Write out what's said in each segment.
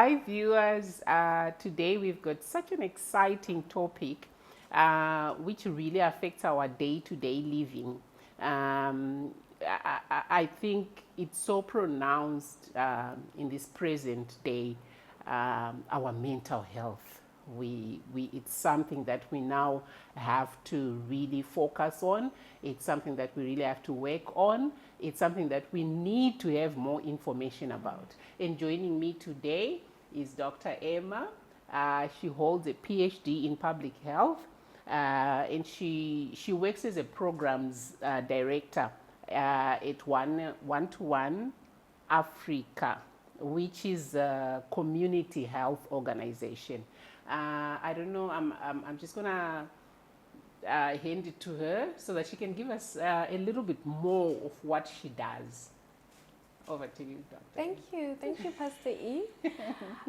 Hi viewers, today we've got such an exciting topic which really affects our day-to-day living. I think it's so pronounced in this present day, our mental health. It's something that we now have to really focus on. It's something that we really have to work on. It's something that we need to have more information about. And joining me today is Dr. Emma. She holds a PhD in public health, and she works as a programs director at One-to-One Africa, which is a community health organization. I don't know, I'm just gonna hand it to her so that she can give us a little bit more of what she does. Over to you, Dr. Thank you, Pastor E.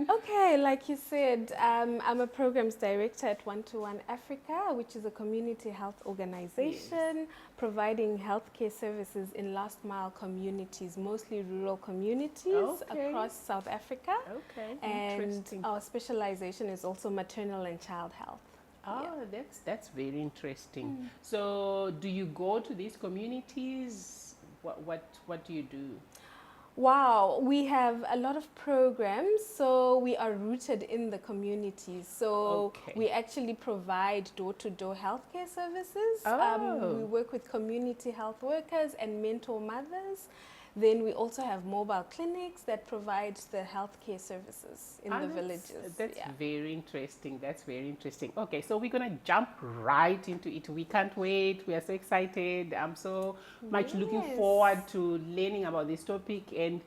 Okay, like you said, I'm a programs director at One-to-One Africa, which is a community health organization providing healthcare services in last mile communities, mostly rural communities across South Africa. Okay, and our specialization is also maternal and child health. Oh, that's very interesting. So, do you go to these communities? What do you do? Wow, we have a lot of programs, so we are rooted in the communities. So we actually provide door-to-door healthcare services. We work with community health workers and mentor mothers. Then we also have mobile clinics that provide the healthcare services in the villages. That's very interesting. That's very interesting. Okay, so we're going to jump right into it. We can't wait. We are so excited. I'm so much looking forward to learning about this topic and,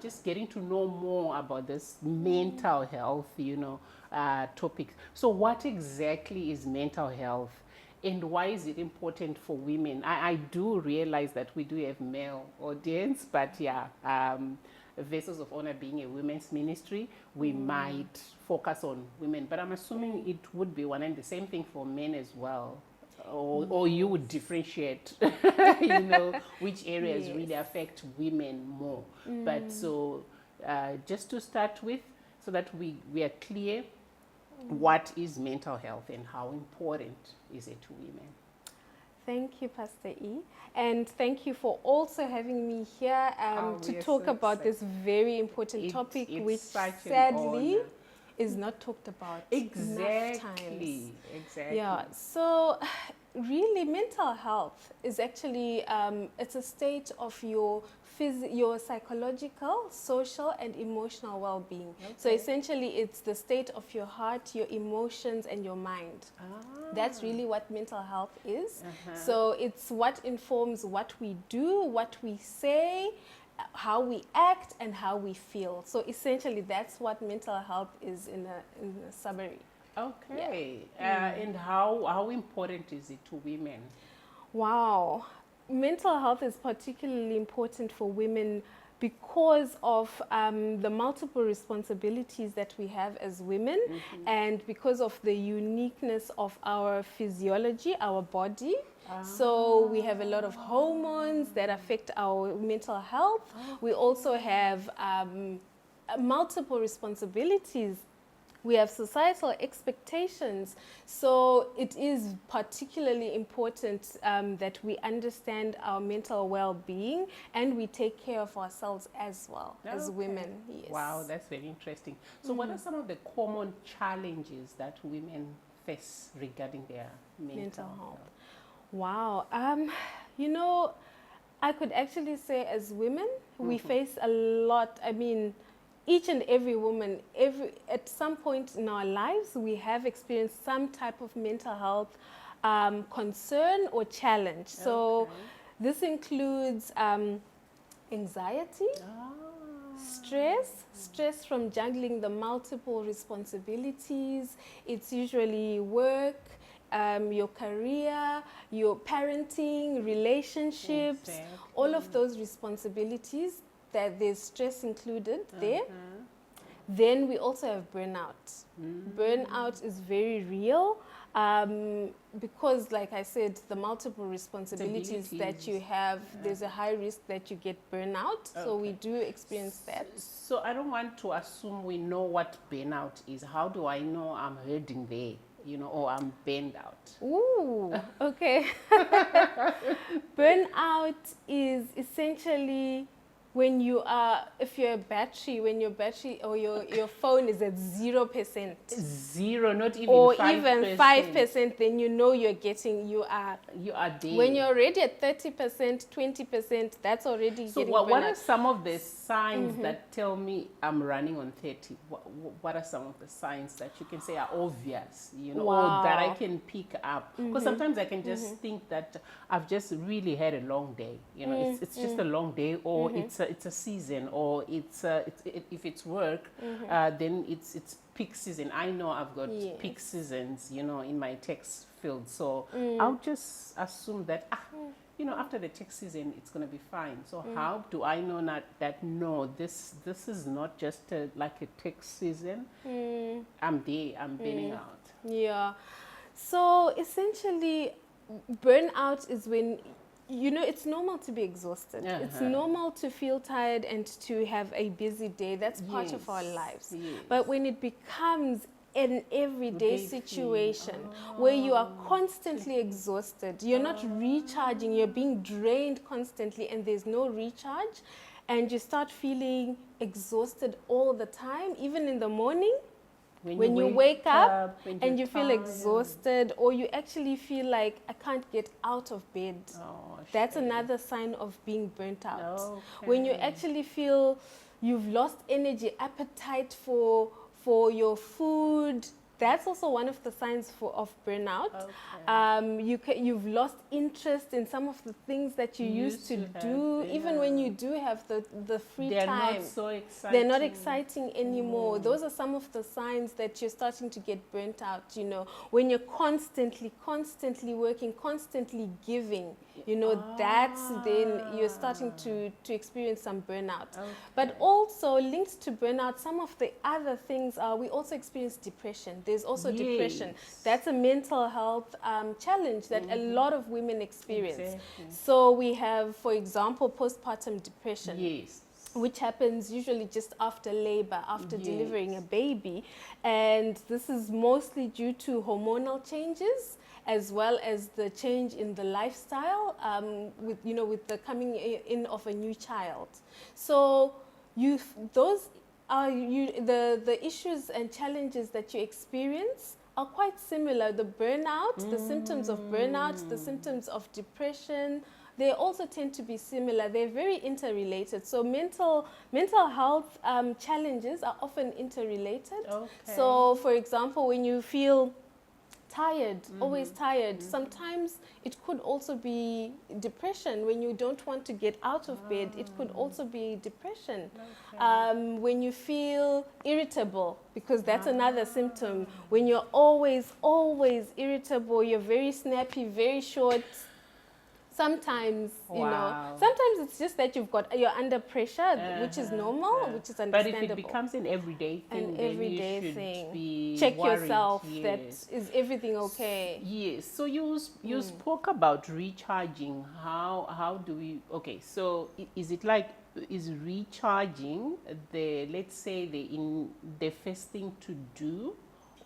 just getting to know more about this mental health, topic. So what exactly is mental health? And why is it important for women? I do realize that we do have male audience, but Vessels of Honor being a women's ministry, we might focus on women. But I'm assuming it would be one and the same thing for men as well. Or you would differentiate, which areas really affect women more. But so just to start with, so that we are clear, what is mental health and how important is it to women? Thank you, Pastor E. And thank you for also having me here to talk about this very important topic, which sadly is not talked about enough times. Exactly. Yeah, so really mental health is actually, it's a state of your psychological, social, and emotional well-being. So essentially, it's the state of your heart, your emotions, and your mind. That's really what mental health is. So it's what informs what we do, what we say, how we act, and how we feel. So essentially, that's what mental health is in a summary. Okay. And how important is it to women? Wow. Mental health is particularly important for women because of the multiple responsibilities that we have as women and because of the uniqueness of our physiology, our body. So we have a lot of hormones that affect our mental health. We also have multiple responsibilities. We have societal expectations, so it is particularly important that we understand our mental well-being and we take care of ourselves as well as women. Yes. Wow, that's very interesting. So what are some of the common challenges that women face regarding their mental health? Wow, I could actually say as women, we face a lot. I mean, each and every woman, at some point in our lives, we have experienced some type of mental health concern or challenge. So this includes anxiety, stress from juggling the multiple responsibilities. It's usually work, your career, your parenting, relationships, all of those responsibilities. That there's stress included there. Then we also have burnout. Burnout is very real because, like I said, the multiple responsibilities that you have, there's a high risk that you get burnout. So we do experience that. So I don't want to assume we know what burnout is. How do I know I'm heading there, you know, or I'm burned out? Ooh, okay. Burnout is essentially when you are, if you're a battery, when your battery or your phone is at 0%. Zero, not even or 5%. Even 5%, then you know you are there. When you're already at 30%, 20%, that's already so getting what are burnout. some of the signs that tell me I'm running on 30? What are some of the signs that you can say are obvious, you know, or that I can pick up? Because sometimes I can just think that I've just really had a long day, you know, it's just a long day, or it's a season, or if it's work, then it's peak season. I know I've got peak seasons, you know, in my text field. So I'll just assume that, you know, after the tech season, it's going to be fine. So how do I know that no, this is not just like a tech season? I'm there, I'm burning out. Yeah. So essentially, burnout is when, you know, it's normal to be exhausted. It's normal to feel tired and to have a busy day. That's part of our lives. Yes. But when it becomes an everyday situation where you are constantly exhausted, you're not recharging, you're being drained constantly, and there's no recharge, and you start feeling exhausted all the time, even in the morning. When you wake up and you feel exhausted, or you actually feel like, I can't get out of bed. That's another sign of being burnt out. When you actually feel you've lost energy, appetite for your food, that's also one of the signs of burnout. You've lost interest in some of the things that you used to do. Even when you do have the free time, not so exciting. They're not exciting anymore. Those are some of the signs that you're starting to get burnt out, you know. When you're constantly working, constantly giving, you know, that's then you're starting to experience some burnout. But also linked to burnout, some of the other things are, we also experience depression. There's also depression. That's a mental health challenge that a lot of women experience. So we have, for example, postpartum depression. Which happens usually just after labor, after delivering a baby. And this is mostly due to hormonal changes, as well as the change in the lifestyle with the coming in of a new child. So the issues and challenges that you experience are quite similar. The burnout, the symptoms of burnout, the symptoms of depression, they also tend to be similar. They're very interrelated. So mental health challenges are often interrelated. So, for example, when you feel tired, always tired, sometimes it could also be depression. When you don't want to get out of bed, it could also be depression. When you feel irritable, because that's another symptom. When you're always irritable, you're very snappy, very short. Sometimes, you know, sometimes it's just that you're under pressure, which is normal, which is understandable. But if it becomes an everyday thing, check worried. yourself. That is everything okay? Yes. So you spoke about recharging. How do we? Okay. So is it like, is recharging let's say the first thing to do?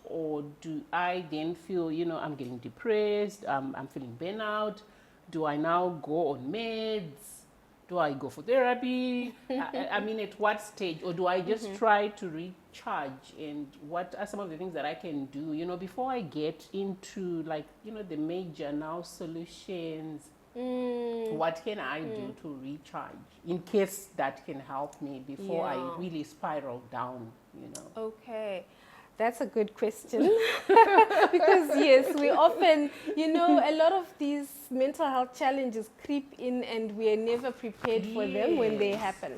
Or do I then feel, you know, I'm getting depressed, I'm feeling burnout? Do I now go on meds? Do I go for therapy? I mean, at what stage? Or do I just try to recharge? And what are some of the things that I can do, you know, before I get into, like, you know, the major now solutions? What can I do to recharge in case that can help me before I really spiral down, you know? Okay. That's a good question. Because yes, we often, you know, a lot of these mental health challenges creep in and we are never prepared for them when they happen.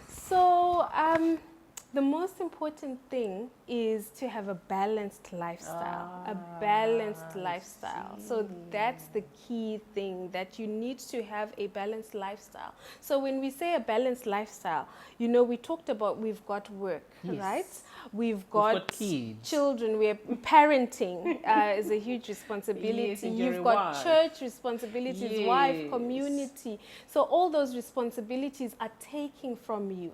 So The most important thing is to have a balanced lifestyle, a balanced lifestyle. So that's the key thing, that you need to have a balanced lifestyle. So when we say a balanced lifestyle, you know, we talked about we've got work, Yes. right? We've got kids. children. We're parenting is a huge responsibility. Yes, and you're You've a got wife. church responsibilities, wife, Yes. community. So all those responsibilities are taking from you.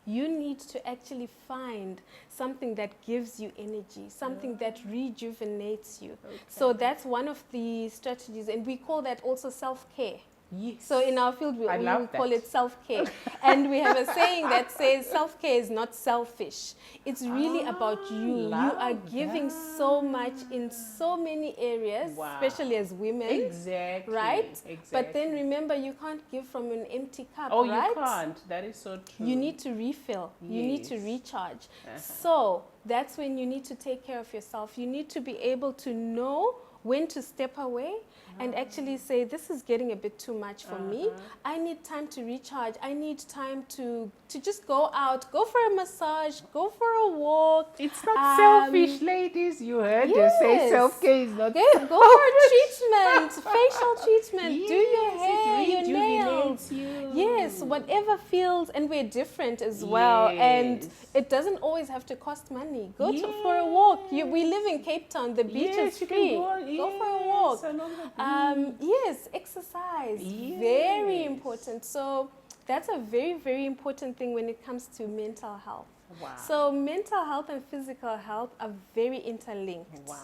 You need to actually find something that gives you energy, something that rejuvenates you. So that's one of the strategies, and we call that also self-care. Yes. So in our field, we I only love call that. it self-care. And we have a saying that says self-care is not selfish. It's really about you. You are love giving that. so much in so many areas, Wow. especially as women. Exactly. Right? Exactly. But then remember, you can't give from an empty cup, oh, right? you can't. That is so true. You need to refill. You need to Yes. recharge. So that's when you need to take care of yourself. You need to be able to know when to step away and actually say, this is getting a bit too much for me. I need time to recharge. I need time to just go out, go for a massage, go for a walk. It's not selfish, ladies. You heard her say yes. self-care is not Go for a treatment, facial treatment, do your Yes, hair, it your nails. rejuvenates you. Yes, whatever feels, and we're different as well. And Yes. it doesn't always have to cost money. Go for a walk. We live in Cape Town. The beach Yes, is you free. can Go for a walk. along the Yes, exercise. Very Yes. important. So that's a very, very important thing when it comes to mental health. Wow. So mental health and physical health are very interlinked. Wow.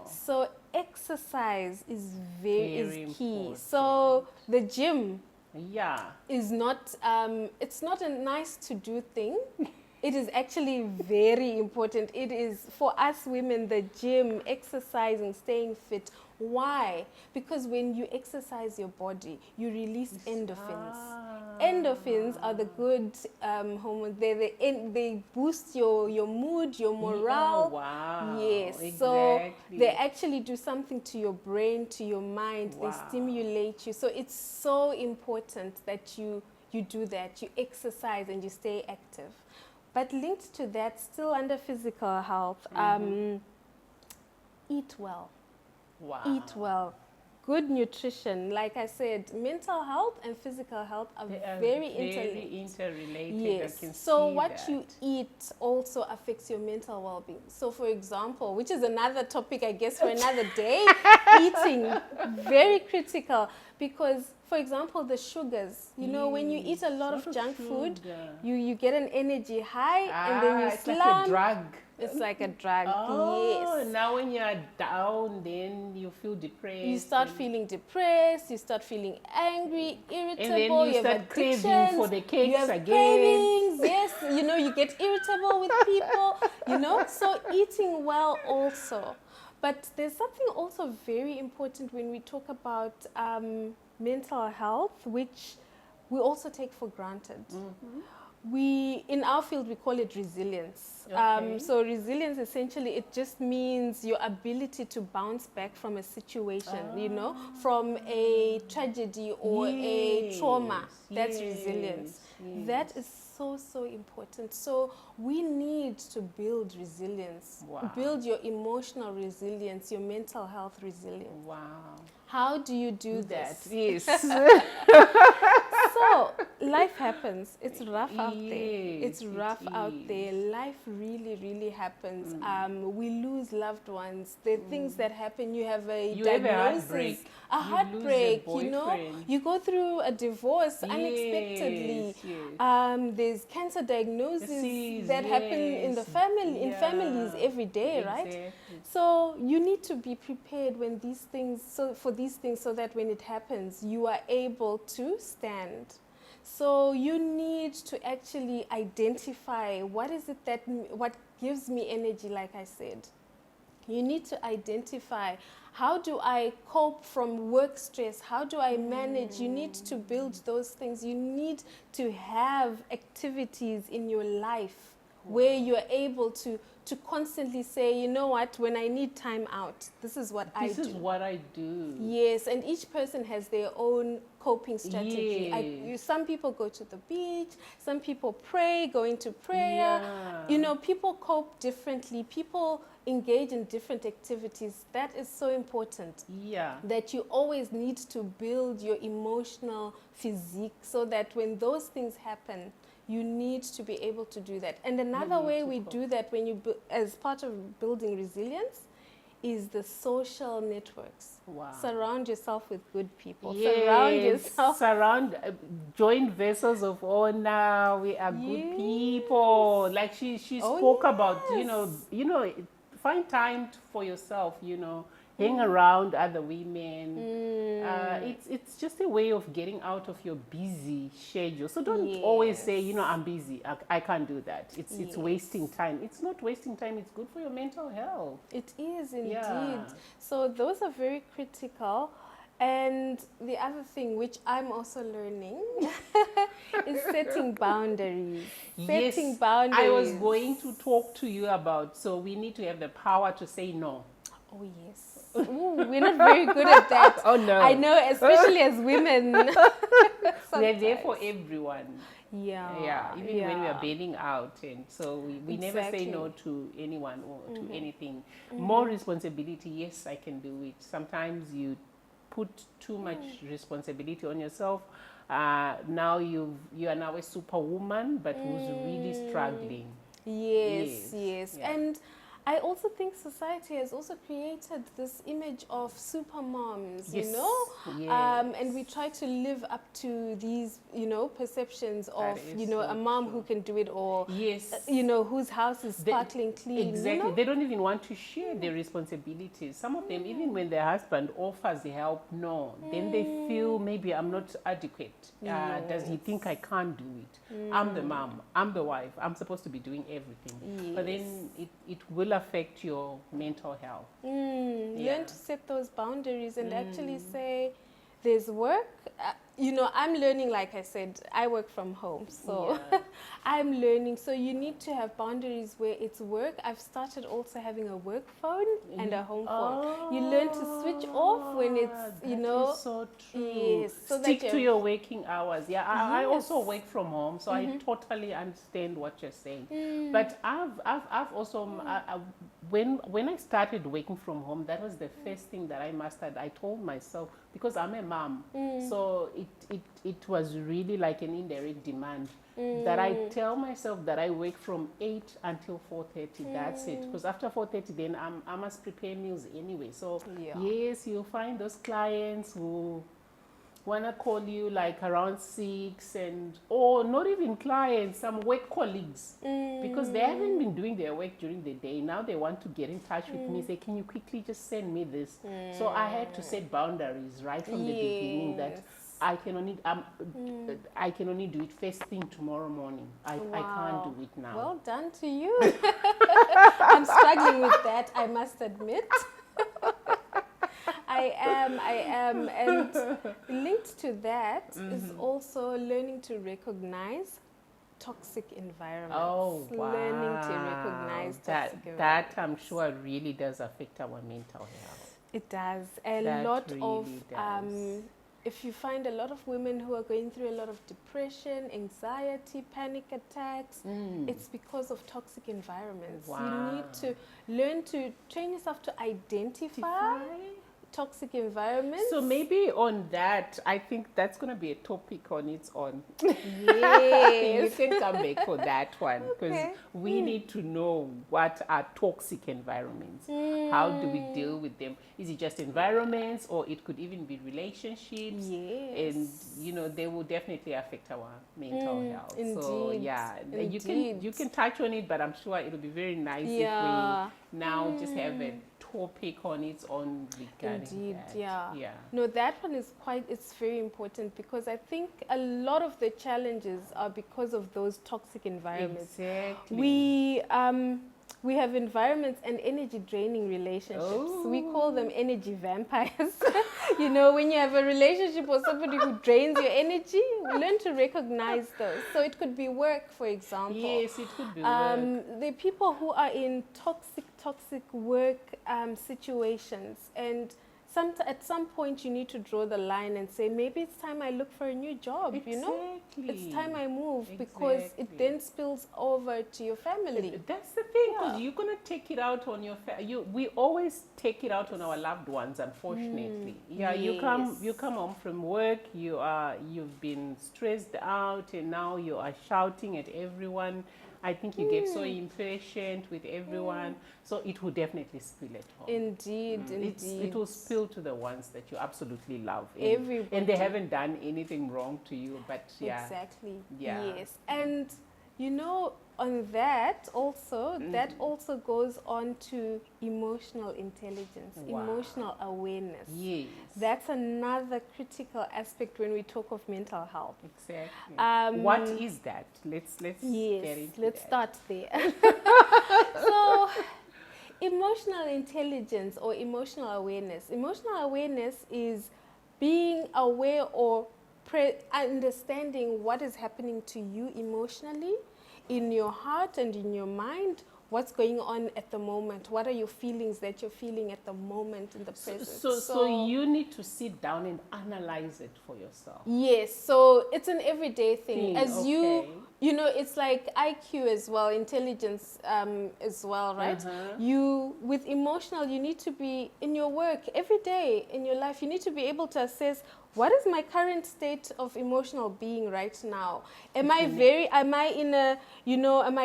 So exercise is Very key. important. So the gym Yeah. is not it's not a nice to do thing. It is actually very important. It is for us women, the gym, exercising, staying fit. Why? Because when you exercise your body, you release endorphins. Endorphins are the good hormones. They boost your mood, your morale. Oh, wow. Yes. Exactly. So they actually do something to your brain, to your mind. Wow. They stimulate you. So it's so important that you do that. You exercise and you stay active. But linked to that, still under physical health, eat well. Wow. Eat well. Good nutrition. Like I said, mental health and physical health are They are very interlinked. interrelated. Yes. I can So see what that. you eat also affects your mental well-being. So for example, which is another topic, I guess, for another day, eating, very critical. Because, for example, the sugars, you know, when you eat a lot of junk food, you get an energy high and then you it's slump. like a drug. It's like a drug, Oh, yes. now when you're down, then you feel depressed. You start and- feeling depressed, you start feeling angry, irritable, And then you have start craving addictions, for the cakes you have again. cravings, yes, you know, you get irritable with people, you know, so eating well also. But there's something also very important when we talk about mental health, which we also take for granted. In our field, we call it resilience. Okay. So resilience, essentially, it just means your ability to bounce back from a situation, you know, from a tragedy or a trauma. That's resilience. Yes. That is so, so important. So we need to build resilience, Wow. build your emotional resilience, your mental health resilience. Wow. How do you do That this? yes. So life happens. It's rough out there. Yes, It's it rough out is. there. Life really, really happens. We lose loved ones. There are things that happen. You have a You have a diagnosis, heartbreak. a You lose a heartbreak. You know, boyfriend. you go through a divorce unexpectedly. Yes. There's cancer diagnoses Disease, that happen in the yes. family, in Yeah. families every day, right? Exactly. So you need to be prepared when these things, for these things, so that when it happens, you are able to stand. So you need to actually identify what is it what gives me energy, like I said. You need to identify, how do I cope from work stress? How do I manage? You need to build those things. You need to have activities in your life where you're able to constantly say, you know what, when I need time out, this is what I do. This is what I do. Yes, and each person has their own coping strategy. Yes. Some people go to the beach, some people pray, go into prayer. Yeah. You know, people cope differently. People engage in different activities. That is so important. Yeah. That you always need to build your emotional physique so that when those things happen, you need to be able to do that. And another way we do that when you, as part of building resilience, is the social networks. Wow. Surround yourself with good people. Yes. Surround yourself. Join vessels of honor. We are good people. Like she spoke about, you know, find time for yourself, you know. Hang around other women. It's just a way of getting out of your busy schedule. So don't always say, you know, I'm busy. I can't do that. It's wasting time. It's not wasting time. It's good for your mental health. It is indeed. Yeah. So those are very critical. And the other thing which I'm also learning is setting boundaries. Setting boundaries. I was going to talk to you about, so we need to have the power to say no. Oh, yes. Ooh, we're not very good at that. Oh, no. I know, especially as women. We're there for everyone. Yeah. Yeah, even when we are bailing out. And so we never say no to anyone or to anything. More responsibility, yes, I can do it. Sometimes you put too much responsibility on yourself. Now you are now a superwoman, but who's really struggling. Yes. Yeah. And I also think society has also created this image of super moms, you know? Yes. And we try to live up to these, you know, perceptions of, is you know, so a mom true. who can do it, or, Yes. you know, whose house is sparkling clean. Exactly. You know? They don't even want to share their responsibilities. Some of them, even when their husband offers help, no. Then they feel maybe I'm not adequate. Does he think I can't do it? I'm the mom. I'm the wife. I'm supposed to be doing everything. But then it will affect your mental health. Learn to set those boundaries and actually say, there's work. You know, I'm learning, like I said, I work from home. So I'm learning. So you need to have boundaries where it's work. I've started also having a work phone and a home phone. You learn to switch off when it's, you know. That is so true. Yes. So Stick that to your working hours. Yeah, I also Yes. work from home, so I totally understand what you're saying. But I've also, when I started working from home, that was the first thing that I mastered. I told myself, because I'm a mom, so it was really like an indirect demand that I tell myself that I work from 8 until 4:30. That's it. Because after 4:30, then I must prepare meals anyway. So yes, you'll find those clients who wanna call you like around 6, or not even clients, some work colleagues, because they haven't been doing their work during the day. Now they want to get in touch with me, say, can you quickly just send me this? So I had to set boundaries right from the beginning that I can only do it first thing tomorrow morning. I can't do it now. Well done to you. I'm struggling with that, I must admit. I am. And linked to that is also learning to recognize toxic environments. Oh, wow. Learning to recognize toxic environments. That I'm sure really does affect our mental health. It does. A That lot really of, does. if you find a lot of women who are going through a lot of depression, anxiety, panic attacks, it's because of toxic environments. Wow. You need to learn to train yourself to identify toxic environments. So maybe on that, I think that's going to be a topic on its own. Yes. You can come back for that one, because we need to know what are toxic environments. How do we deal with them? Is it just environments, or it could even be relationships? Yes. And you know, they will definitely affect our mental health. Indeed. So yeah, Indeed. you can touch on it, but I'm sure it'll be very nice if we now just have a topic on its own regarding that. Yeah. No, that one is it's very important, because I think a lot of the challenges are because of those toxic environments. Exactly. We we have environments and energy draining relationships. We call them energy vampires. You know, when you have a relationship with somebody who drains your energy, learn to recognize those. So it could be work, for example. Yes, it could be work. The people who are in toxic work situations, and at some point you need to draw the line and say, maybe it's time I look for a new job. Exactly. You know, it's time I move, because it then spills over to your family. That's the thing, because you're gonna take it out on your we always take it out on our loved ones, unfortunately. You come home from work, you've been stressed out, and now you are shouting at everyone. I think you get so impatient with everyone, so it will definitely spill at home. Indeed. It will spill to the ones that you absolutely love. Everybody. And they haven't done anything wrong to you, but Exactly. Yeah. Yes. And, you know, on that also, that also goes on to emotional intelligence, emotional awareness. Yes. That's another critical aspect when we talk of mental health. Exactly. What is that? Let's get into let's that. start there. So, emotional intelligence or emotional awareness. Emotional awareness is being aware or understanding what is happening to you emotionally, in your heart and in your mind. What's going on at the moment? What are your feelings that you're feeling at the moment in the present? So you need to sit down and analyze it for yourself. Yes, so it's an everyday thing. You know, it's like IQ as well, intelligence as well, right? With emotional, you need to be in your work every day in your life. You need to be able to assess, what is my current state of emotional being right now? Am I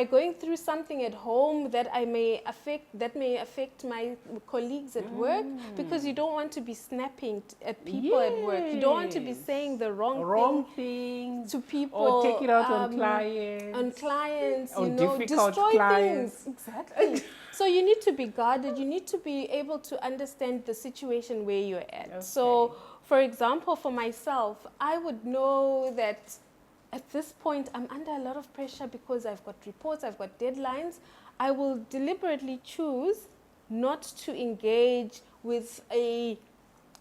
going through something at home that may affect my colleagues at work? Because you don't want to be snapping at people at work. You don't want to be saying the wrong things to people. Or take it out on clients. On you know, difficult destroy clients. things. Exactly. So you need to be guarded. You need to be able to understand the situation where you're at. Okay. So, for example, for myself, I would know that at this point I'm under a lot of pressure because I've got reports, I've got deadlines. I will deliberately choose not to engage with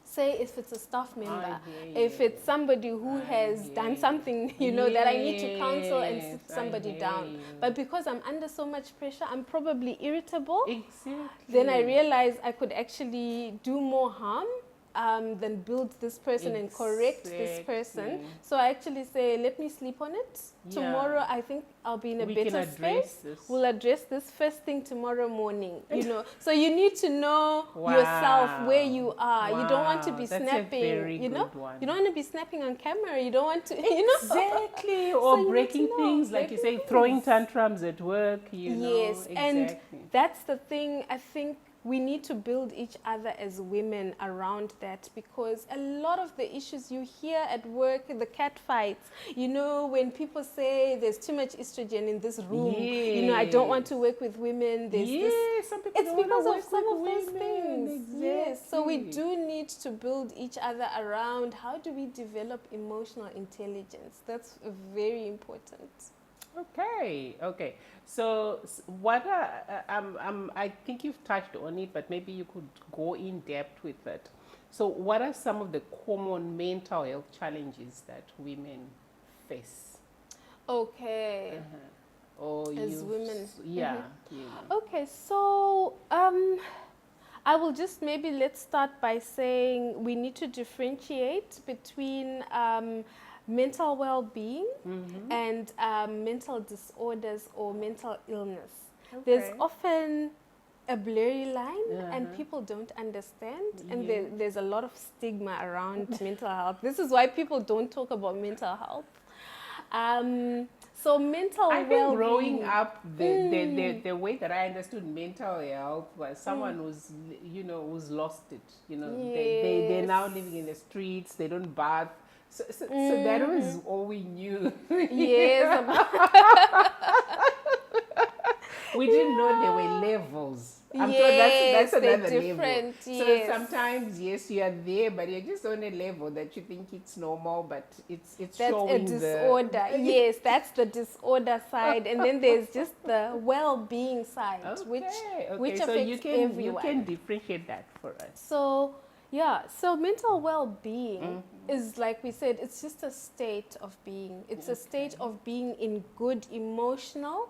say if it's a staff member, if it's somebody who has done something, you know, that I need to counsel and sit somebody down. But because I'm under so much pressure, I'm probably irritable. Exactly. Then I realize I could actually do more harm than build this person and correct this person. So I actually say, let me sleep on it. Tomorrow, I think I'll be in a better space. We'll address this first thing tomorrow morning. You know, so you need to know yourself, where you are. You don't want to be snapping. You know, you don't want to be snapping on camera. You don't want to. You know, exactly. Or so breaking things, like you say, throwing tantrums at work. You know, yes, and that's the thing. I think we need to build each other as women around that, because a lot of the issues you hear at work, the cat fights, you know, when people say there's too much estrogen in this room, you know, I don't want to work with women. Some people it's because of some of those things. Exactly. Yes, so we do need to build each other around how do we develop emotional intelligence. That's very important. Okay. So what I think you've touched on it, but maybe you could go in depth with it. So what are some of the common mental health challenges that women face? Okay. Or as women. Yeah. Okay, so I will just let's start by saying we need to differentiate between mental well-being and mental disorders or mental illness. There's often a blurry line and people don't understand, and there's a lot of stigma around mental health. This is why people don't talk about mental health. So mental well-being. I think growing up, the way that I understood mental health was someone who's lost it. You know, they're now living in the streets. They don't bath. So that was all we knew. Yes. We didn't know there were levels. I'm Yes, sure that's they're another different, level. yes. So sometimes, yes, you are there, but you're just on a level that you think it's normal, but it's That's showing a disorder. Yes, that's the disorder side, and then there's just the well-being side, Okay, which so you affects can everyone. differentiate that for us. So yeah, so mental well-being is, like we said, it's just a state of being. It's a state of being in good emotional,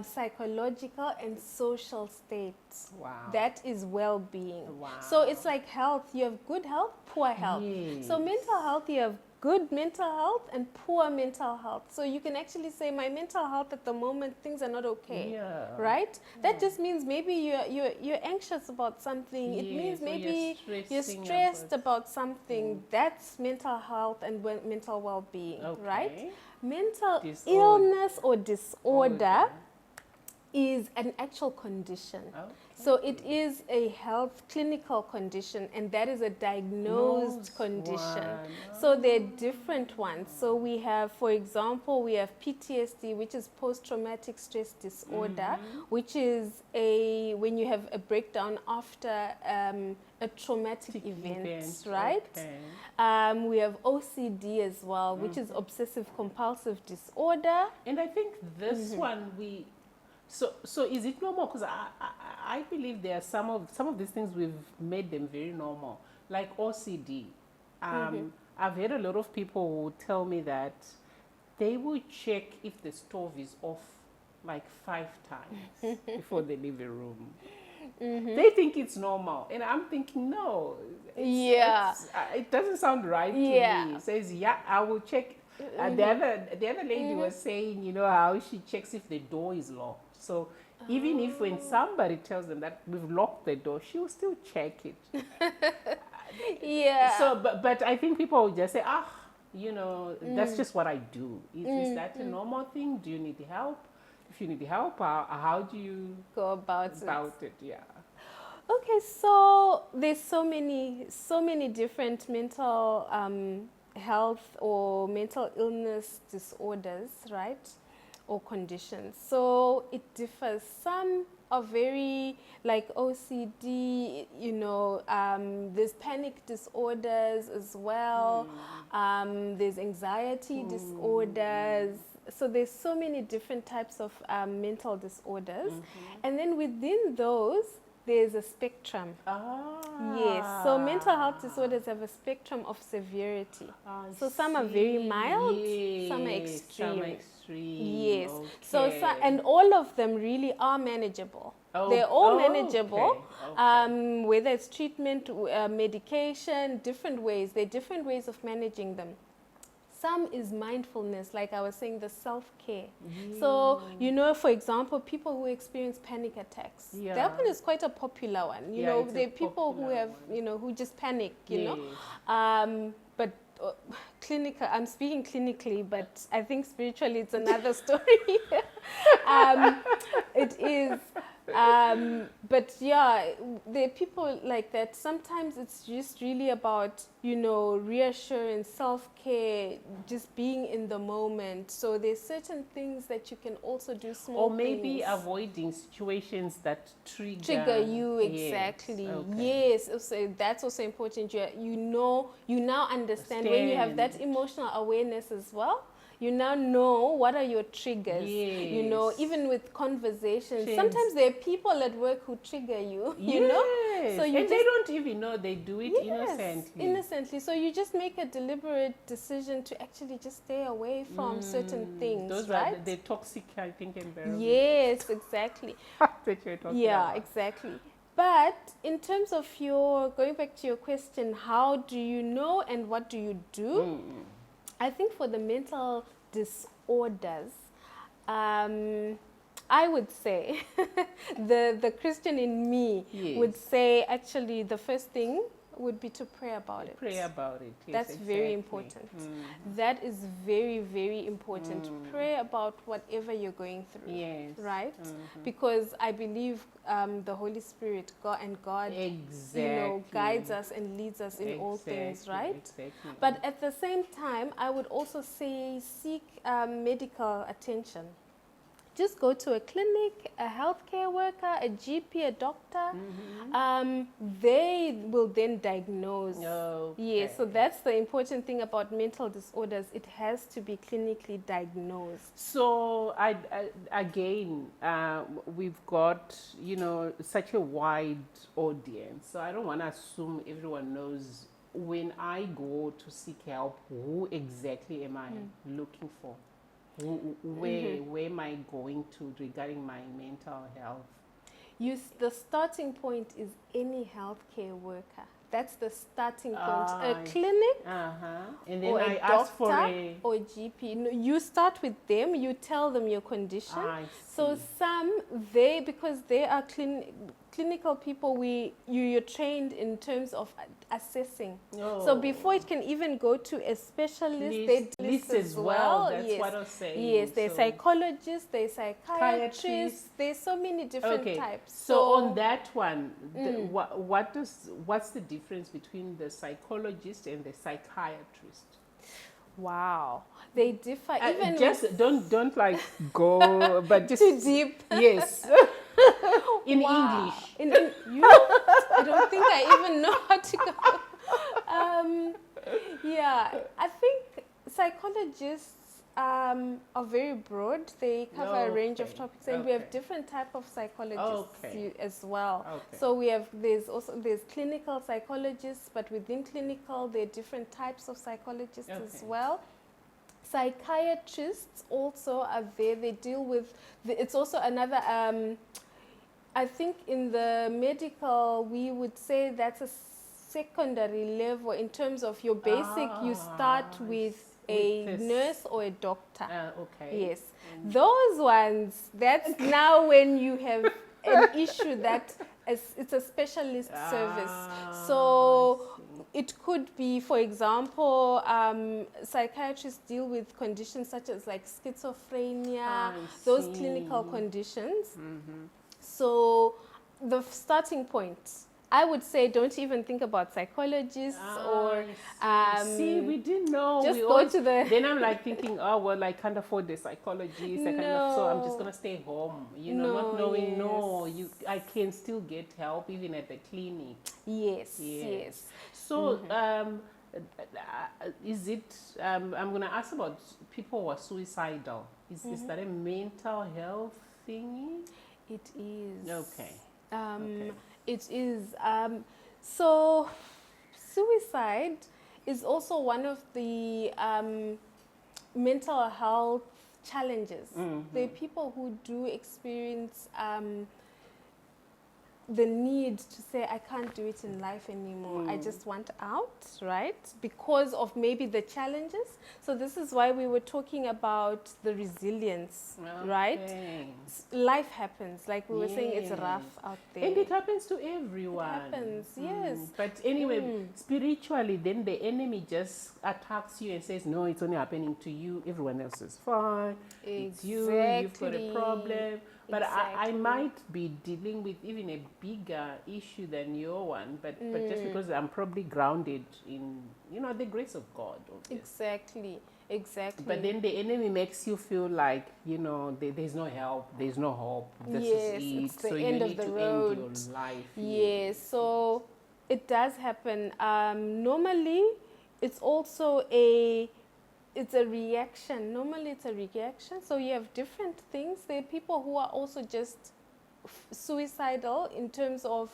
psychological, and social states. Wow. That is well-being. Wow. So it's like health. You have good health, poor health. So Yes. mental health, you have good mental health and poor mental health. So you can actually say, my mental health at the moment, things are not okay. Yeah. Right? That just means maybe you're anxious about something. It means Yes, or maybe you're you're stressing stressed about something. That's mental health and mental well-being, right? Okay. Mental Disorder. illness or disorder is an actual condition. Okay. So it is a health clinical condition, and that is a diagnosed condition. One. So there are different ones. So we have, for example, we have PTSD, which is post-traumatic stress disorder, which is when you have a breakdown after a traumatic event, right? Okay. We have OCD as well, which is obsessive compulsive disorder. And I think this one so is it normal? Because I believe there are some of these things we've made them very normal, like OCD. I've heard a lot of people who tell me that they will check if the stove is off like 5 times before they leave a room. They think it's normal, and I'm thinking no. It doesn't sound right to me. It says I will check. The other lady was saying, you know, how she checks if the door is locked. So even if when somebody tells them that we've locked the door, she will still check it. So, but I think people will just say, you know, that's just what I do. Is that a normal thing? Do you need help? If you need help, how do you go about it? Yeah. Okay, so there's so many different mental health or mental illness disorders, right? Or conditions. So it differs. Some are very, like OCD, you know, there's panic disorders as well. There's anxiety disorders. So there's so many different types of mental disorders. And then within those, there's a spectrum. Yes. So mental health disorders have a spectrum of severity. So some are very mild, some are extreme. Yes. Okay. So and all of them really are manageable. They're all manageable. Okay. Whether it's treatment, medication, different ways. There are different ways of managing them. Some is mindfulness, like I was saying, the self-care. So, you know, for example, people who experience panic attacks. That one is quite a popular one. You know, there are people who have, you know, who just panic, you know. But clinical, I'm speaking clinically, but I think spiritually it's another story. It is. But yeah, there are people like that. Sometimes it's just really about, you know, reassurance, self-care, just being in the moment. So there's certain things that you can also do, small or maybe things. avoiding situations that trigger You. Exactly. Yes. So that's also important. You know, you now understand when you have that emotional awareness as well. You now know what are your triggers. You know, even with conversations. Sometimes there are people at work who trigger you, you know. So and they don't even know they do it innocently. So you just make a deliberate decision to actually just stay away from certain things. Those right? are the toxic, I think, environment. Yes, exactly. Exactly. But in terms of going back to your question, how do you know and what do you do? I think for the mental disorders, I would say the Christian in me would say actually the first thing would be to pray about it. Pray about it. Yes, that's very important. That is very, very important. Pray about whatever you're going through. Yes. Right? Because I believe the Holy Spirit, God, you know, guides us and leads us in all things, right? Exactly. But at the same time, I would also say seek medical attention. just go to a clinic, a healthcare worker, a GP, a doctor. They will then diagnose. Okay. Yes, so that's the important thing about mental disorders. It has to be clinically diagnosed. So again, we've got, such a wide audience. So I don't want to assume everyone knows. When I go to seek help, who exactly am I looking for? Where am I going to regarding my mental health? The starting point is any healthcare worker. That's the starting point. A clinic And then or I a ask for doctor or a GP. No, you start with them. You tell them your condition. So because they are clinical people, you're trained in terms of assessing. So before it can even go to a specialist, they list as well. That's yes. what I was saying. Yes, there's psychologists, there's psychiatrists, there's so many different types. So on that one, what's the difference between the psychologist and the psychiatrist? Wow, they differ. Even just don't like go, but just too deep. Yes. In English. I don't think I even know how to go. I think psychologists are very broad. They cover a range of topics, and we have different type of psychologists as well. So there's clinical psychologists, but within clinical there are different types of psychologists as well. Psychiatrists also are there. They deal with it's also another I think in the medical we would say that's a secondary level in terms of your basic. You start with a nurse or a doctor. Yes. Those ones, that's now when you have an issue that it's a specialist service. So it could be, for example, psychiatrists deal with conditions such as like schizophrenia, those clinical conditions. So the starting point, I would say, don't even think about psychologists or see, we didn't know. Just go to the. Then I'm like thinking, oh well, I can't afford the psychologist. So I'm just gonna stay home. Not knowing. No, I can still get help even at the clinic. Yes. So is it? I'm gonna ask about people who are suicidal. Is that a mental health thingy? It is. Okay. It is. So suicide is also one of the mental health challenges. There are people who do experience the need to say, I can't do it in life anymore. I just want out, right? Because of maybe the challenges. So this is why we were talking about the resilience, right? Life happens. Like we were saying, it's rough out there. And it happens to everyone. It happens, yes. But anyway, spiritually, then the enemy just attacks you and says, no, it's only happening to you. Everyone else is fine. It's you. You've got a problem. But I might be dealing with even a bigger issue than your one, but just because I'm probably grounded in, the grace of God. Obviously. Exactly. But then the enemy makes you feel like, there's no help, there's no hope. This is it. It's the so end you of need the to road. end your life. Yes, so it does happen. Normally, it's also a reaction. Normally it's a reaction. So you have different things. There are people who are also just suicidal in terms of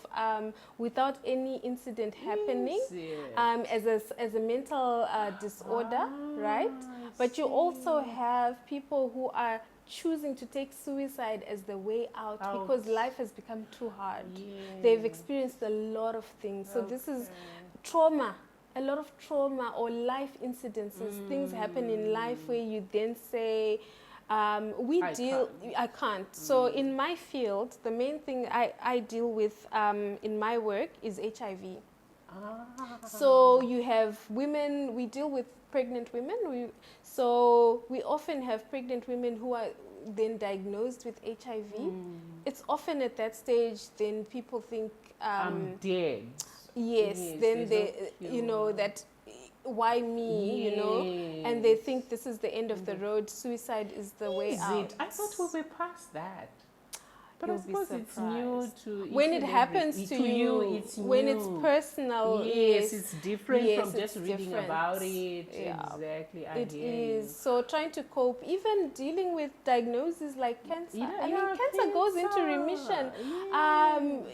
without any incident happening, as a mental disorder, right? But you also have people who are choosing to take suicide as the way out because life has become too hard. They've experienced a lot of things. So this is trauma. A lot of trauma or life incidences, things happen in life where you then say, I can't. So in my field, the main thing I deal with in my work is HIV. So you have women, we deal with pregnant women. So we often have pregnant women who are then diagnosed with HIV. It's often at that stage, then people think, I'm dead. Yes, then they, that why me, you know? And they think this is the end of the road. Suicide is the way out. I thought we were past that. But You'll I suppose be it's new surprised. to each When it and happens every, to you, it's when new. it's personal, Yes, it's different yes, from just it's reading different. about it. Yeah. Exactly, I It hear is. So trying to cope, even dealing with diagnoses like cancer. I mean, cancer goes into remission.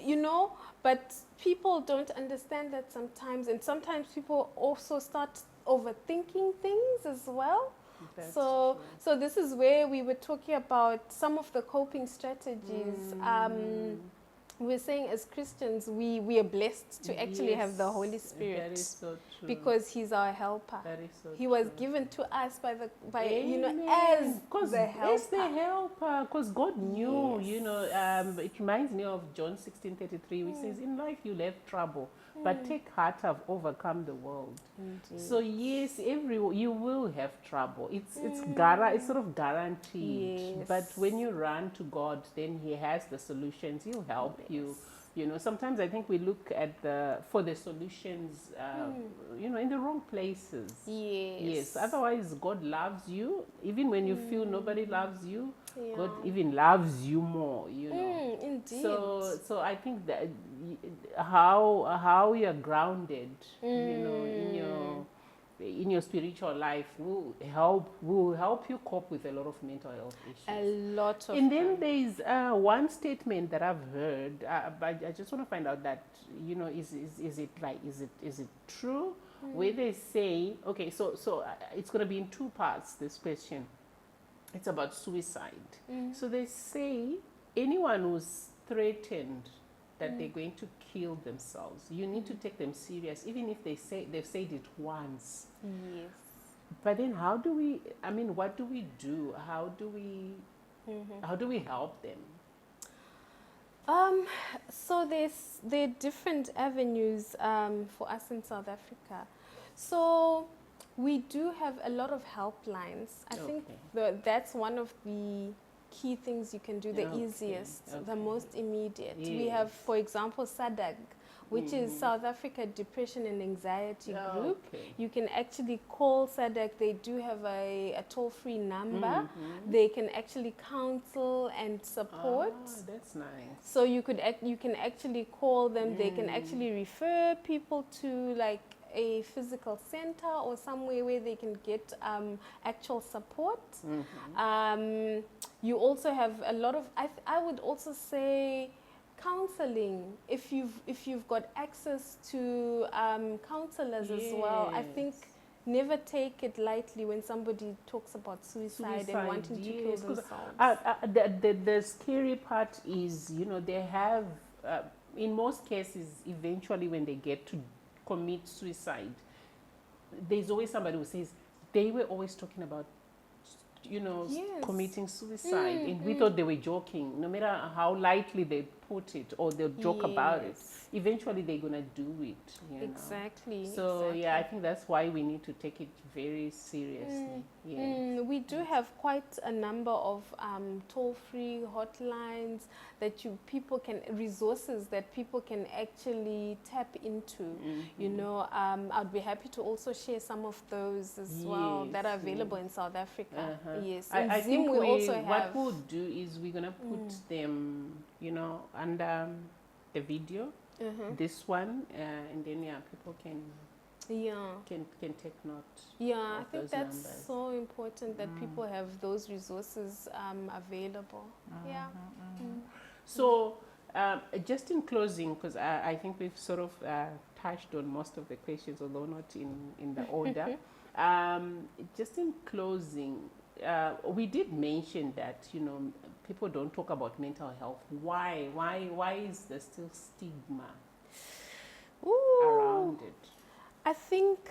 You know, but people don't understand that sometimes, and sometimes people also start overthinking things as well. That's So true. so this is where we were talking about some of the coping strategies. We're saying as Christians, we are blessed to actually have the Holy Yes, Spirit, that is so true. because He's our helper. That is so He was true. given to us by Amen. as 'Cause the As the helper. helper, because God knew, Yes. you know, it reminds me of John 16:33, which says, in life you'll have trouble, but take heart, I've overcome the world. Indeed. So yes, you will have trouble. It's sort of guaranteed. Yes. But when you run to God, then He has the solutions. He'll help you. You know, sometimes I think we look at for the solutions, you know, in the wrong places. Yes. Yes. Otherwise, God loves you. Even when you feel nobody loves you, Yeah. God even loves you more. You know. Indeed. So I think that how you're grounded, you know, in your spiritual life will help you cope with a lot of mental health issues. A lot of And then them. there's one statement that I've heard, but I just want to find out that, you know, is it true? Where they say, okay, so it's going to be in two parts. This question, it's about suicide. So they say anyone who's threatened that they're going to kill themselves, you need to take them serious, even if they've said it once. Yes. But then what do we do? How do we help them? So there are different avenues for us in South Africa. So we do have a lot of helplines. I think that's one of the key things you can do, the easiest, the most immediate. Yes. We have, for example, SADAG, which is South Africa Depression and Anxiety Group. You can actually call SADAG. They do have a toll-free number. They can actually counsel and support. That's nice. So you can actually call them. They can actually refer people to like a physical center or somewhere where they can get actual support. You also have a lot of, I would also say, counseling. If you've got access to counselors as well, I think never take it lightly when somebody talks about suicide and wanting to kill themselves. The scary part is, you know, they have, in most cases, eventually when they get to commit suicide, there's always somebody who says they were always talking about, you know, committing suicide, and we thought they were joking. No matter how lightly they put it or they'll joke about it, eventually they're gonna do it. You know? Exactly. So yeah, I think that's why we need to take it very seriously. We do have quite a number of toll-free hotlines that resources that people can actually tap into. You know, I'd be happy to also share some of those as well that are available in South Africa. Yes, I Zim think we also have. what we'll do is we're gonna put them, you know, under the video, this one, and then people can take note. Yeah, I think that's numbers. so important that people have those resources available. So, just in closing, because I think we've sort of touched on most of the questions, although not in the order. Just in closing, we did mention that, you know, people don't talk about mental health. Why is there still stigma around it? I think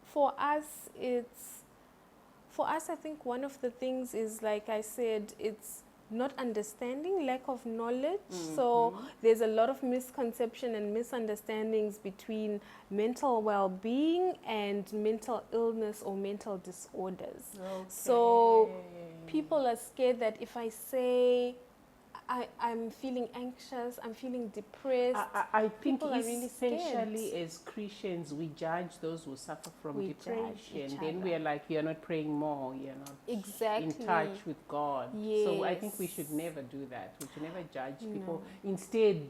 for us, I think one of the things is, like I said, it's not understanding, lack of knowledge. So there's a lot of misconception and misunderstandings between mental well-being and mental illness or mental disorders. So people are scared that if I say I'm feeling anxious, I'm feeling depressed. I think People are really especially scared. as Christians, we judge those who suffer from We judge depression. each Then other. we are like, you're not praying more, you're not Exactly. in touch with God. So I think we Yes. should never do that. We should never judge No. people. Instead,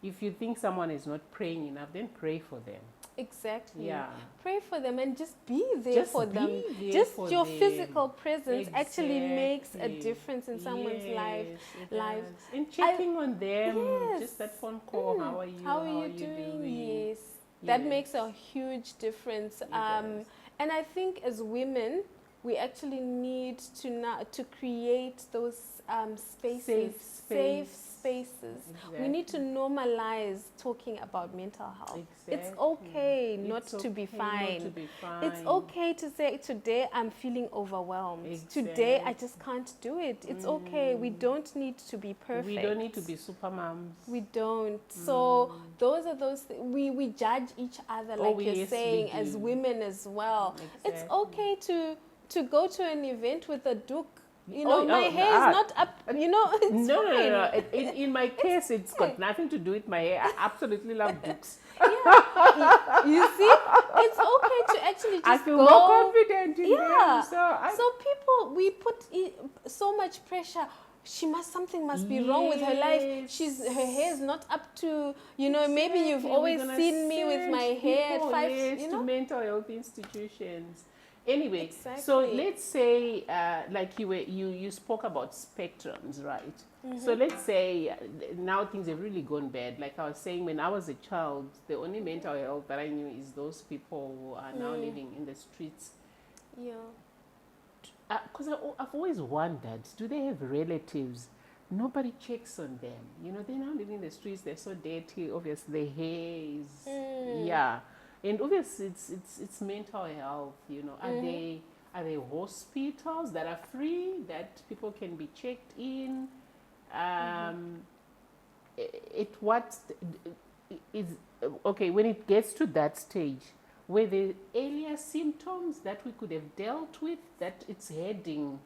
if you think someone is not praying enough, then pray for them. Exactly. Yeah. Pray for them and just be there Just for be them. there Just for your them. physical presence actually makes a Exactly. difference in someone's life. Yes, it life. does. And checking on them, Yes. just that phone call, how are you? How are you doing? Yes. Yes. That makes a huge difference. It does. And I think as women, we actually need to create those spaces, safe spaces. We need to normalize talking about mental health. It's Exactly. okay not It's to be okay fine. not to be It's fine. okay to say, today I'm feeling overwhelmed. Today I just can't do it. It's okay. We don't need to be perfect. We don't need to be super moms. We don't. So those are those we judge each other, like you're yes, we saying, as do. women as well. It's Exactly. okay to go to an event with a duke. You Oh, know, my oh, hair is not up. You know, it's No, no, fine. no, no. In my case, it's got nothing to do with my hair. I absolutely love books. You see, it's okay to actually just I feel go. more confident in Yeah. them. So people, we put so much pressure. Something must be wrong with her life. Yes. Her hair is not up to, maybe you've Exactly. always We're gonna seen me with my send hair at people, 5, yes, to mental health institutions. Anyway, so Exactly. let's say, like you spoke about spectrums, right? So let's say now things have really gone bad. Like I was saying, when I was a child, the only mental health that I knew is those people who are now living in the streets. Yeah. Because I've always wondered, do they have relatives? Nobody checks on them. They're now living in the streets. They're so dirty. Obviously, the hair is yeah, and obviously it's mental health. Are they hospitals that are free that people can be checked in? It what is okay when it gets to that stage? Were there earlier symptoms that we could have dealt with that it's heading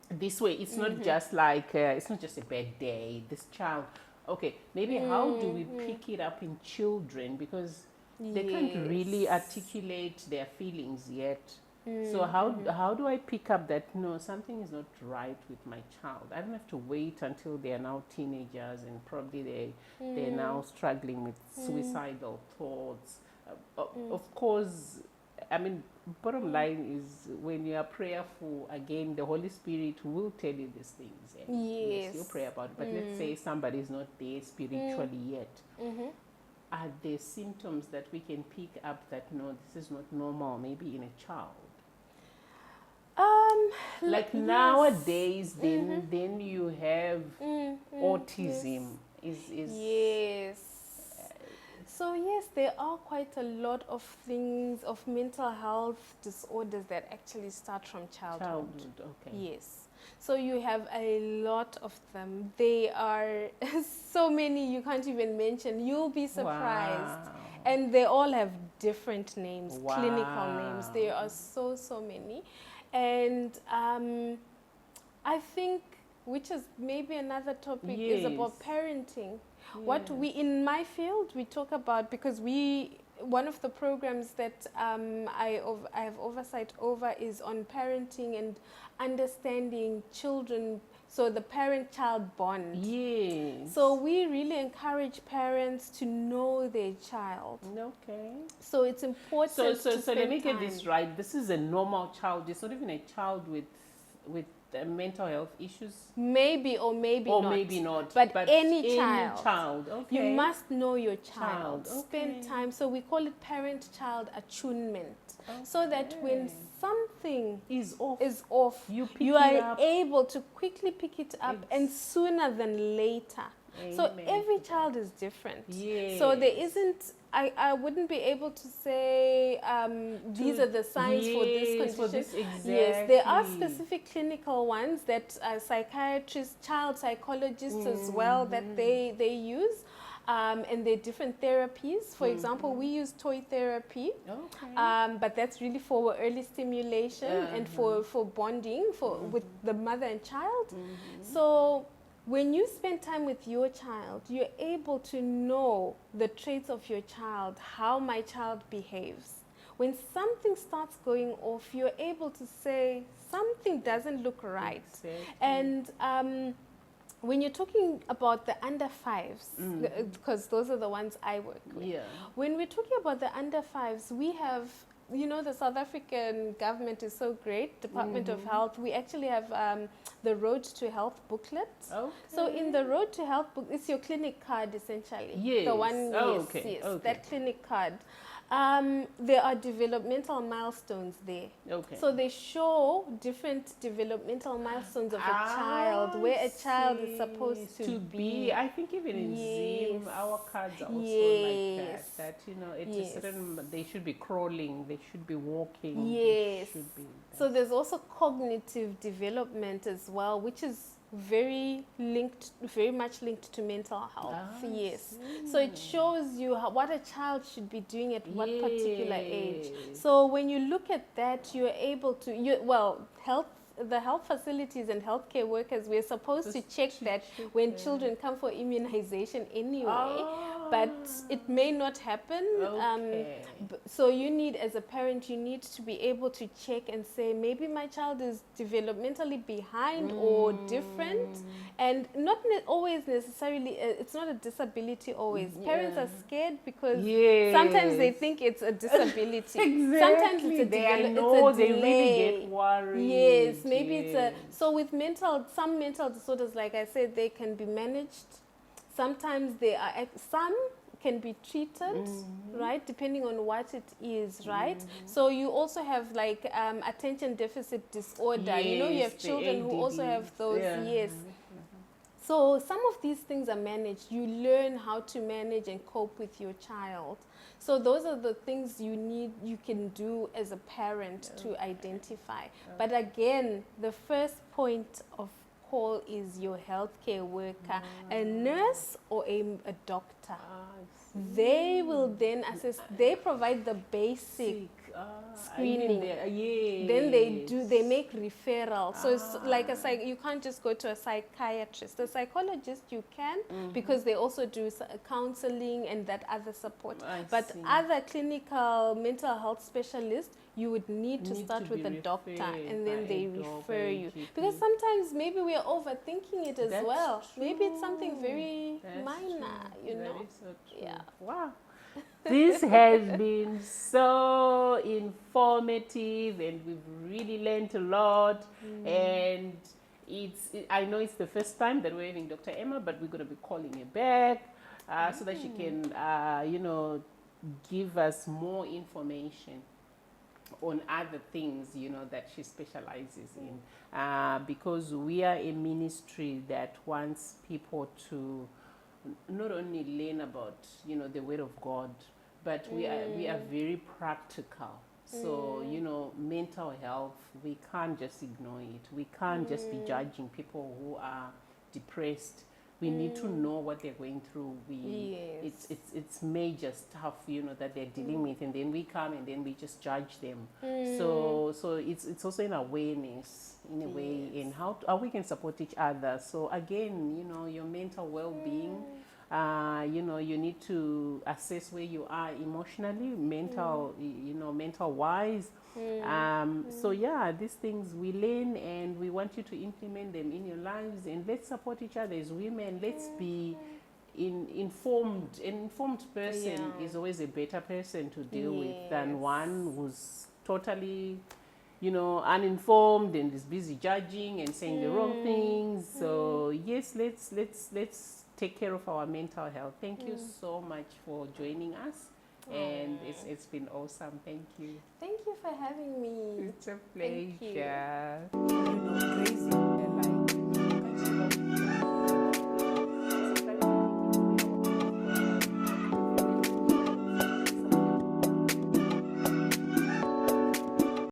this way? It's not just like, it's not just a bad day, this child. Okay, maybe how do we pick it up in children? Because they can't really articulate their feelings yet. So how do I pick up that, no, something is not right with my child? I don't have to wait until they are now teenagers and probably they're now struggling with suicidal thoughts. Of course, I mean, bottom line is when you are prayerful, again, the Holy Spirit will tell you these things. And Yes. you'll pray about it. But let's say somebody is not there spiritually yet. Are there symptoms that we can pick up that, no, this is not normal, maybe in a child? Like yes. nowadays, then you have autism. Yes. So yes, there are quite a lot of things, of mental health disorders that actually start from childhood. Okay. Yes. So you have a lot of them. They are so many you can't even mention. You'll be surprised. Wow. And they all have different names, clinical names. Wow. There are so many. And I think, which is maybe another topic, is about Yes. parenting. What we, in my field, we talk about, because one of the programs that I have oversight over is on parenting and understanding children, so the parent-child bond. Yes. So we really encourage parents to know their child. Okay. So it's important. So to let spend me get time. this right. This is a normal child. It's not even a child with mental health issues. Maybe or maybe or not. maybe not. But any child. Okay. You must know your child. Okay. Spend time. So we call it parent-child attunement. So that when something is off, you pick it are up. able to quickly pick it up, and sooner than later. So Amen. every child is different. Yes. So there isn't, I wouldn't be able to say these are the signs for this condition. For this, exactly. Yes, there are specific clinical ones that psychiatrists, child psychologists as well, that they use. And there are different therapies. For example, we use toy therapy, but that's really for early stimulation and for bonding with the mother and child. So when you spend time with your child, you're able to know the traits of your child, how my child behaves. When something starts going off, you're able to say something doesn't look right. Exactly. And when you're talking about the under fives, because those are the ones I work with. Yeah. When we're talking about the under fives, we have, you know, the South African government is so great, Department of Health. We actually have the Road to Health booklet. Okay. So in the Road to Health book, it's your clinic card essentially. Yes. The one, Oh, yes, okay. yes, Okay. that clinic card. There are developmental milestones there. Okay. So they show different developmental milestones of a child, where a child is supposed to be. I think even in Zim, Yes. our cards are also like Yes. that. That, you know, it's Yes. a certain, they should be crawling, they should be walking. Yes. They should be, So there's also cognitive development as well, which is very much linked to mental health. Yes. So it shows you what a child should be doing at what particular age. Yes. So when you look at that, you're able to, the health facilities and healthcare workers, we're supposed to check that when children come for immunization anyway. But it may not happen. Okay. So you need, as a parent, you need to be able to check and say, maybe my child is developmentally behind or different. And not always necessarily, it's not a disability always. Parents are scared because sometimes they think it's a disability. Exactly. Sometimes it's a they really delay. get worried. Yes, maybe it's a, so with some mental disorders, like I said, they can be managed. Sometimes some can be treated, right, depending on what it is, right? So you also have like attention deficit disorder. You know, you have Yes, the children who also ADD. have those, Yeah. yes. So some of these things are managed. You learn how to manage and cope with your child. So those are the things you can do as a parent to identify. But again, the first point of call is your healthcare worker, a nurse or a doctor. They will then assess, they provide the basic screening. Then they make referrals. So it's like you can't just go to a psychiatrist. The psychologist you can, because they also do counseling and that other support. But other clinical mental health specialists, you would need to start with a doctor, and then they refer you. Because sometimes maybe we are overthinking it as well. Maybe it's something very minor, you know. Yeah. Wow. This has been so informative, and we've really learned a lot. And I know it's the first time that we're having Dr. Emma, but we're going to be calling her back so that she can, give us more information on other things, that she specializes in. Because we are a ministry that wants people to not only learn about, the Word of God, but we are very practical. So, mental health, we can't just ignore it. We can't just be judging people who are depressed. We need to know what they're going through. It's major stuff, that they're dealing with, and then we come and then we just judge them. So it's also an awareness in a way in how we can support each other. So again, your mental well-being. You need to assess where you are emotionally, mental wise. So yeah, these things we learn, and we want you to implement them in your lives, and let's support each other as women. Let's be informed. An informed person is always a better person to deal with than one who's totally uninformed and is busy judging and saying the wrong things. So yes, let's take care of our mental health. Thank you so much for joining us, and it's been awesome. Thank you. Thank you for having me. It's a Thank you. pleasure. Crazy.